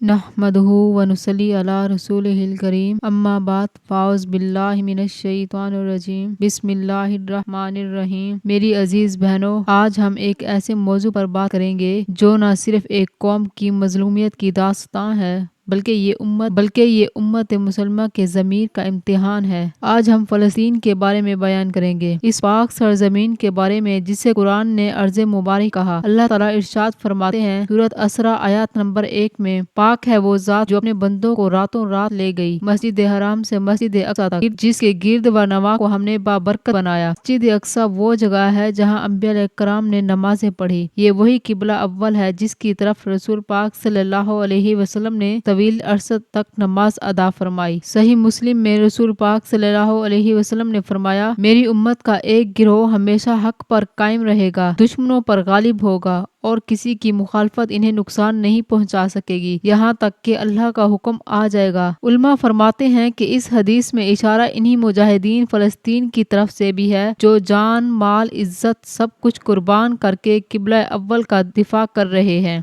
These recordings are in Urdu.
نحمدہ ونصلی علی رسولہ الکریم اما بعد فاعوذ باللہ من الشیطان الرجیم بسم اللہ الرحمن الرحیم۔ میری عزیز بہنوں، آج ہم ایک ایسے موضوع پر بات کریں گے جو نہ صرف ایک قوم کی مظلومیت کی داستان ہے بلکہ یہ امت مسلمہ کے ضمیر کا امتحان ہے۔ آج ہم فلسطین کے بارے میں بیان کریں گے، اس پاک سرزمین کے بارے میں جسے قرآن نے ارض مبارک کہا۔ اللہ تعالیٰ ارشاد فرماتے ہیں سورۃ اسراء آیات نمبر 1 میں، پاک ہے وہ ذات جو اپنے بندوں کو راتوں رات لے گئی مسجد حرام سے مسجد اقصی تک، جس کے گرد و نواح کو ہم نے بابرکت بنایا۔ مسجد اقصی وہ جگہ ہے جہاں انبیاء علیہ السلام نے نمازیں پڑھی۔ یہ وہی قبلہ اول ہے جس کی طرف رسول پاک صلی اللہ علیہ وسلم نے طویل عرصہ تک نماز ادا فرمائی۔ صحیح مسلم میں رسول پاک صلی اللہ علیہ وسلم نے فرمایا، میری امت کا ایک گروہ ہمیشہ حق پر قائم رہے گا، دشمنوں پر غالب ہوگا اور کسی کی مخالفت انہیں نقصان نہیں پہنچا سکے گی یہاں تک کہ اللہ کا حکم آ جائے گا۔ علماء فرماتے ہیں کہ اس حدیث میں اشارہ انہی مجاہدین فلسطین کی طرف سے بھی ہے جو جان مال عزت سب کچھ قربان کر کے قبلہ اول کا دفاع کر رہے ہیں۔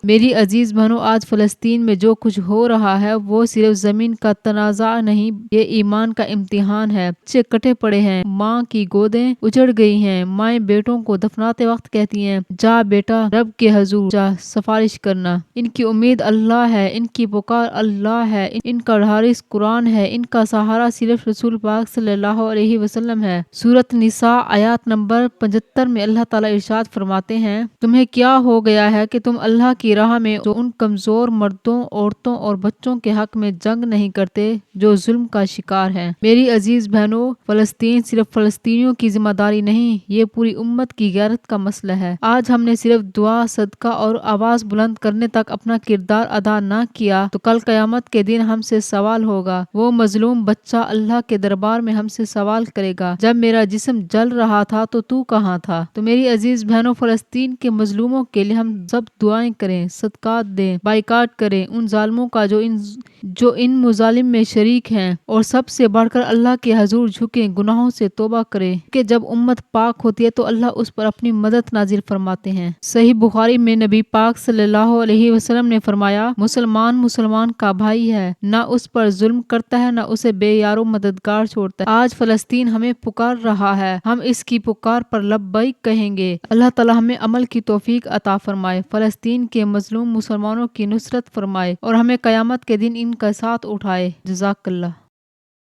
میری عزیز بہنوں، آج فلسطین میں جو کچھ ہو رہا ہے وہ صرف زمین کا تنازع نہیں، یہ ایمان کا امتحان ہے۔ بچے کٹے پڑے ہیں، ماں کی گودیں اجڑ گئی ہیں، مائیں بیٹوں کو دفناتے وقت کہتی ہیں، جا بیٹا رب کے حضور جا سفارش کرنا۔ ان کی امید اللہ ہے، ان کی پکار اللہ ہے، ان کا حارس قرآن ہے، ان کا سہارا صرف رسول پاک صلی اللہ علیہ وسلم ہے۔ سورۃ نساء آیات نمبر 75 میں اللہ تعالیٰ ارشاد فرماتے ہیں، تمہیں کیا ہو گیا ہے کہ تم اللہ کی راہ میں جو ان کمزور مردوں، عورتوں اور بچوں کے حق میں جنگ نہیں کرتے جو ظلم کا شکار ہیں۔ میری عزیز بہنوں، فلسطین صرف فلسطینیوں کی ذمہ داری نہیں، یہ پوری امت کی غیرت کا مسئلہ ہے۔ آج ہم نے صرف دعا، صدقہ اور آواز بلند کرنے تک اپنا کردار ادا نہ کیا تو کل قیامت کے دن ہم سے سوال ہوگا۔ وہ مظلوم بچہ اللہ کے دربار میں ہم سے سوال کرے گا، جب میرا جسم جل رہا تھا تو کہاں تھا؟ تو میری عزیز بہنوں، فلسطین کے مظلوموں کے لیے ہم سب دعائیں کریں، صدقات دیں، بائیکاٹ کریں ان ظالموں کا جو ان مظالم میں شریک ہیں، اور سب سے بڑھ کر اللہ کے حضور جھکیں، گناہوں سے توبہ کریں کہ جب امت پاک ہوتی ہے تو اللہ اس پر اپنی مدد نازل فرماتے ہیں۔ صحیح بخاری میں نبی پاک صلی اللہ علیہ وسلم نے فرمایا، مسلمان کا بھائی ہے، نہ اس پر ظلم کرتا ہے نہ اسے بے یار و مددگار چھوڑتا ہے۔ آج فلسطین ہمیں پکار رہا ہے، ہم اس کی پکار پر لبیک کہیں گے۔ اللہ تعالی ہمیں عمل کی توفیق عطا فرمائے، فلسطین کے مظلوم مسلمانوں کی نصرت فرمائے اور ہمیں قیامت کے دن ان کا ساتھ اٹھائے۔ جزاک اللہ۔